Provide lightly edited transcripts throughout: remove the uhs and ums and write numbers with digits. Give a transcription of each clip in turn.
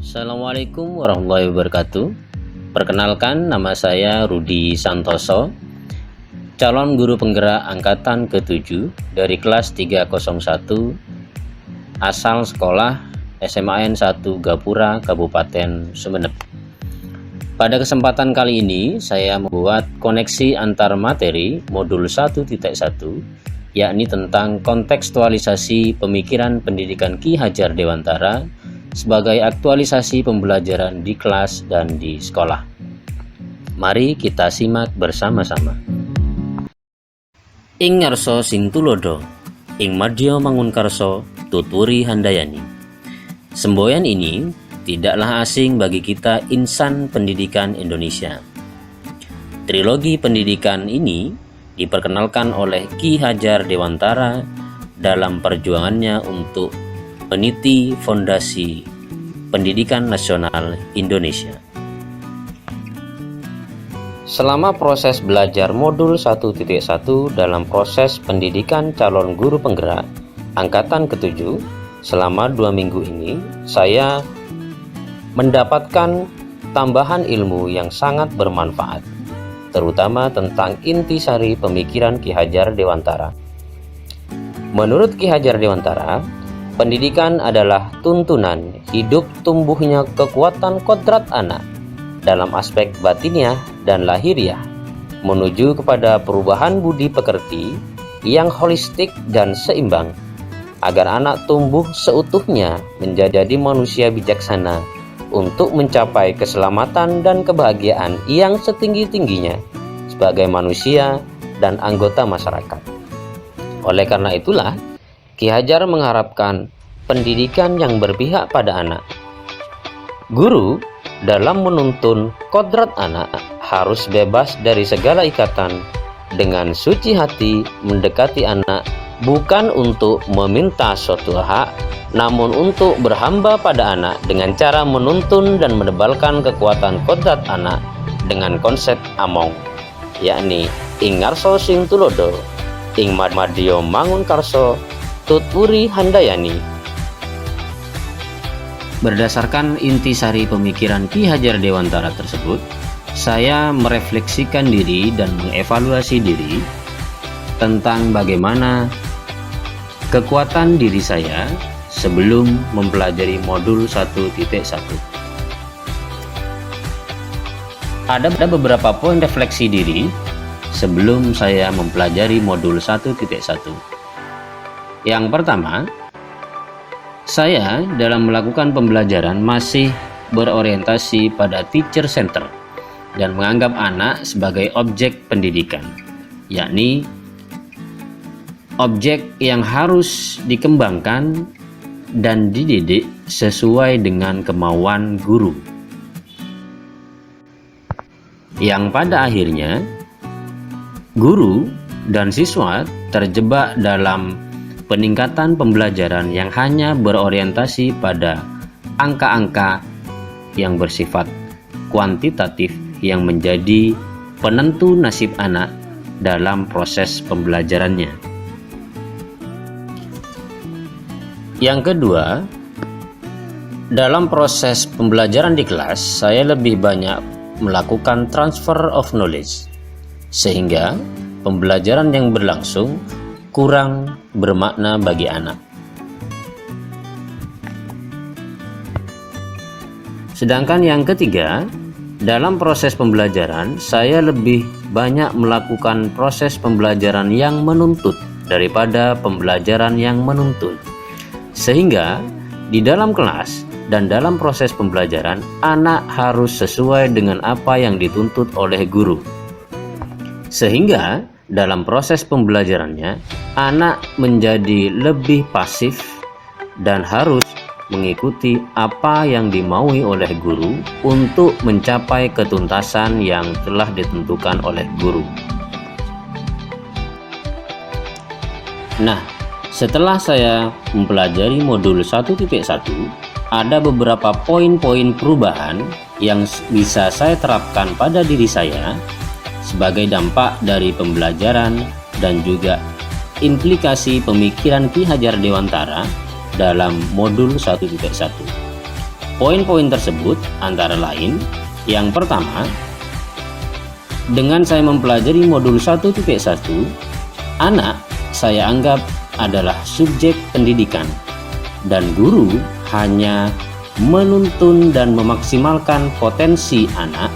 Assalamualaikum warahmatullahi wabarakatuh. Perkenalkan, nama saya Rudi Santoso, calon guru penggerak angkatan ke-7 dari kelas 301 asal sekolah SMAN 1 Gapura, Kabupaten Sumeneb. Pada kesempatan kali ini saya membuat koneksi antar materi modul 1.1, yakni tentang kontekstualisasi pemikiran pendidikan Ki Hajar Dewantara sebagai aktualisasi pembelajaran di kelas dan di sekolah. Mari kita simak bersama-sama. Ing ngarsa sing tulodo, ing madya mangunkarsa tuturi handayani. Semboyan ini tidaklah asing bagi kita insan pendidikan Indonesia. Trilogi pendidikan ini diperkenalkan oleh Ki Hajar Dewantara dalam perjuangannya untuk meniti fondasi pendidikan nasional Indonesia. Selama proses belajar modul 1.1 dalam proses pendidikan calon guru penggerak angkatan ke-7, selama 2 minggu ini saya mendapatkan tambahan ilmu yang sangat bermanfaat, terutama tentang intisari pemikiran Ki Hajar Dewantara. Menurut Ki Hajar Dewantara, pendidikan adalah tuntunan hidup tumbuhnya kekuatan kodrat anak dalam aspek batiniah dan lahiriah menuju kepada perubahan budi pekerti yang holistik dan seimbang agar anak tumbuh seutuhnya menjadi manusia bijaksana untuk mencapai keselamatan dan kebahagiaan yang setinggi-tingginya sebagai manusia dan anggota masyarakat. Oleh karena itulah, Ki Hajar mengharapkan pendidikan yang berpihak pada anak. Guru dalam menuntun kodrat anak harus bebas dari segala ikatan, dengan suci hati mendekati anak bukan untuk meminta suatu hak, namun untuk berhamba pada anak dengan cara menuntun dan menebalkan kekuatan kodrat anak dengan konsep among, yakni ing ngarsa sing tulodo, ing madya mangunkarsa tuturi handayani. Berdasarkan intisari pemikiran Ki Hajar Dewantara tersebut, saya merefleksikan diri dan mengevaluasi diri tentang bagaimana kekuatan diri saya sebelum mempelajari modul 1.1. Ada beberapa poin refleksi diri sebelum saya mempelajari modul 1.1. Yang pertama, saya dalam melakukan pembelajaran masih berorientasi pada teacher center dan menganggap anak sebagai objek pendidikan, yakni objek yang harus dikembangkan dan dididik sesuai dengan kemauan guru, yang pada akhirnya guru dan siswa terjebak dalam peningkatan pembelajaran yang hanya berorientasi pada angka-angka yang bersifat kuantitatif yang menjadi penentu nasib anak dalam proses pembelajarannya. Yang kedua, dalam proses pembelajaran di kelas, saya lebih banyak melakukan transfer of knowledge, sehingga pembelajaran yang berlangsung kurang bermakna bagi anak. Sedangkan yang ketiga, dalam proses pembelajaran, saya lebih banyak melakukan proses pembelajaran yang menuntut daripada pembelajaran yang menuntun. Sehingga di dalam kelas dan dalam proses pembelajaran, anak harus sesuai dengan apa yang dituntut oleh guru. Sehingga dalam proses pembelajarannya, anak menjadi lebih pasif dan harus mengikuti apa yang dimaui oleh guru untuk mencapai ketuntasan yang telah ditentukan oleh guru. Nah, setelah saya mempelajari modul 1.1, ada beberapa poin-poin perubahan yang bisa saya terapkan pada diri saya sebagai dampak dari pembelajaran dan juga implikasi pemikiran Ki Hajar Dewantara dalam modul 1.1. Poin-poin tersebut antara lain, yang pertama, dengan saya mempelajari modul 1.1, anak saya anggap adalah subjek pendidikan dan guru hanya menuntun dan memaksimalkan potensi anak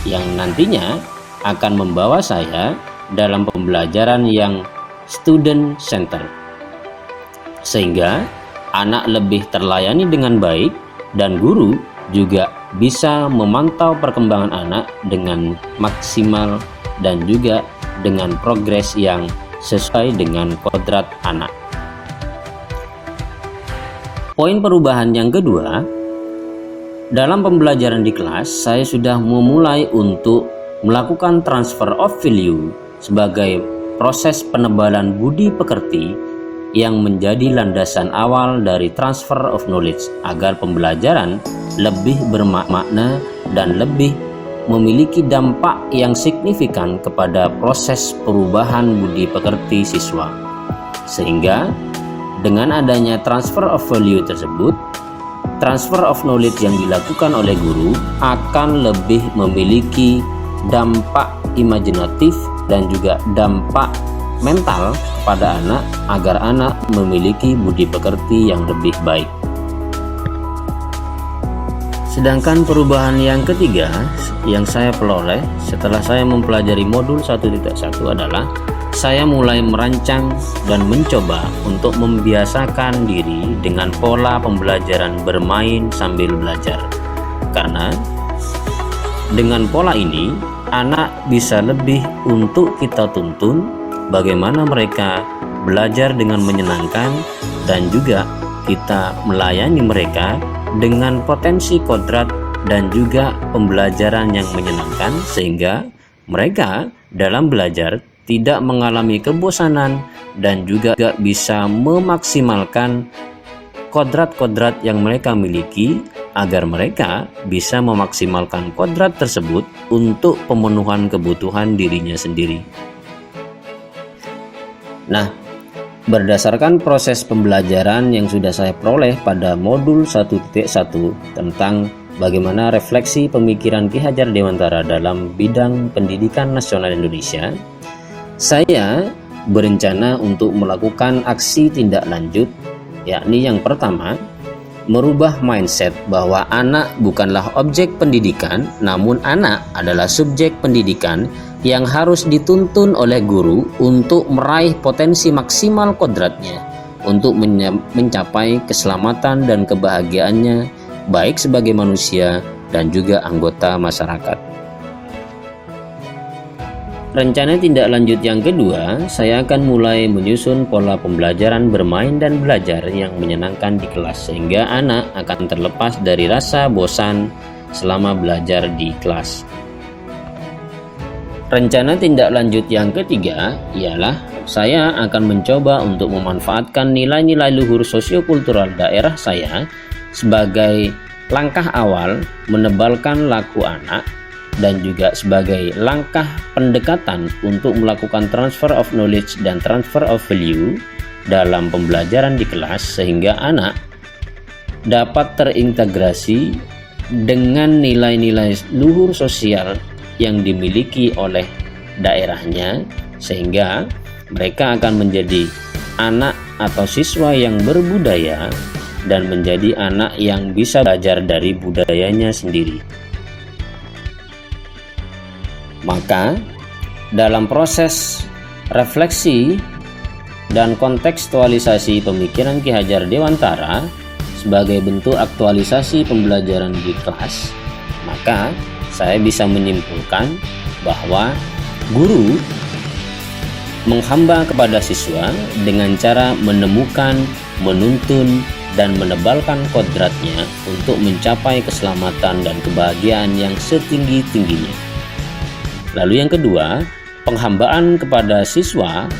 yang nantinya akan membawa saya dalam pembelajaran yang student center, sehingga anak lebih terlayani dengan baik dan guru juga bisa memantau perkembangan anak dengan maksimal dan juga dengan progres yang sesuai dengan kodrat anak. Poin perubahan yang kedua, dalam pembelajaran di kelas saya sudah memulai untuk melakukan transfer of value sebagai proses penebalan budi pekerti yang menjadi landasan awal dari transfer of knowledge agar pembelajaran lebih bermakna dan lebih memiliki dampak yang signifikan kepada proses perubahan budi pekerti siswa. Sehingga dengan adanya transfer of value tersebut, transfer of knowledge yang dilakukan oleh guru akan lebih memiliki dampak imajinatif dan juga dampak mental kepada anak agar anak memiliki budi pekerti yang lebih baik. Sedangkan perubahan yang ketiga yang saya peroleh setelah saya mempelajari modul 1.1 adalah saya mulai merancang dan mencoba untuk membiasakan diri dengan pola pembelajaran bermain sambil belajar. Karena dengan pola ini anak bisa lebih untuk kita tuntun bagaimana mereka belajar dengan menyenangkan dan juga kita melayani mereka dengan potensi kodrat dan juga pembelajaran yang menyenangkan sehingga mereka dalam belajar tidak mengalami kebosanan dan juga bisa memaksimalkan kodrat-kodrat yang mereka miliki agar mereka bisa memaksimalkan kodrat tersebut untuk pemenuhan kebutuhan dirinya sendiri. Nah, berdasarkan proses pembelajaran yang sudah saya peroleh pada modul 1.1 tentang bagaimana refleksi pemikiran Ki Hajar Dewantara dalam bidang pendidikan nasional Indonesia, saya berencana untuk melakukan aksi tindak lanjut, yakni yang pertama, merubah mindset bahwa anak bukanlah objek pendidikan, namun anak adalah subjek pendidikan yang harus dituntun oleh guru untuk meraih potensi maksimal kodratnya untuk mencapai keselamatan dan kebahagiaannya baik sebagai manusia dan juga anggota masyarakat. Rencana tindak lanjut yang kedua, saya akan mulai menyusun pola pembelajaran bermain dan belajar yang menyenangkan di kelas sehingga anak akan terlepas dari rasa bosan selama belajar di kelas. Rencana tindak lanjut yang ketiga ialah saya akan mencoba untuk memanfaatkan nilai-nilai luhur sosiokultural daerah saya sebagai langkah awal menebalkan laku anak dan juga sebagai langkah pendekatan untuk melakukan transfer of knowledge dan transfer of value dalam pembelajaran di kelas sehingga anak dapat terintegrasi dengan nilai-nilai luhur sosial yang dimiliki oleh daerahnya sehingga mereka akan menjadi anak atau siswa yang berbudaya dan menjadi anak yang bisa belajar dari budayanya sendiri. Maka dalam proses refleksi dan kontekstualisasi pemikiran Ki Hajar Dewantara sebagai bentuk aktualisasi pembelajaran di kelas, maka saya bisa menyimpulkan bahwa guru menghamba kepada siswa dengan cara menemukan, menuntun, dan menebalkan kodratnya untuk mencapai keselamatan dan kebahagiaan yang setinggi-tingginya. Lalu yang kedua, penghambaan kepada siswa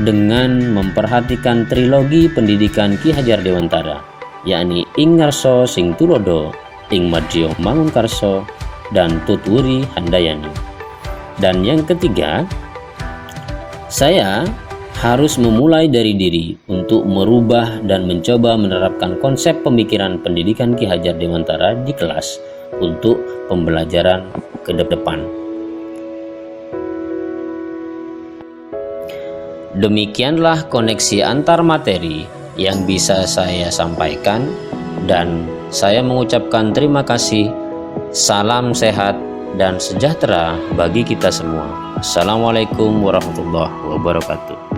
dengan memperhatikan trilogi pendidikan Ki Hajar Dewantara, yakni Ing Ngarso Sing Tulodo, Ing Madya Mangunkarso, dan Tutwuri Handayani. Dan yang ketiga, saya harus memulai dari diri untuk merubah dan mencoba menerapkan konsep pemikiran pendidikan Ki Hajar Dewantara di kelas untuk pembelajaran ke depan. Demikianlah koneksi antar materi yang bisa saya sampaikan, dan saya mengucapkan terima kasih. Salam sehat dan sejahtera bagi kita semua. Assalamualaikum warahmatullahi wabarakatuh.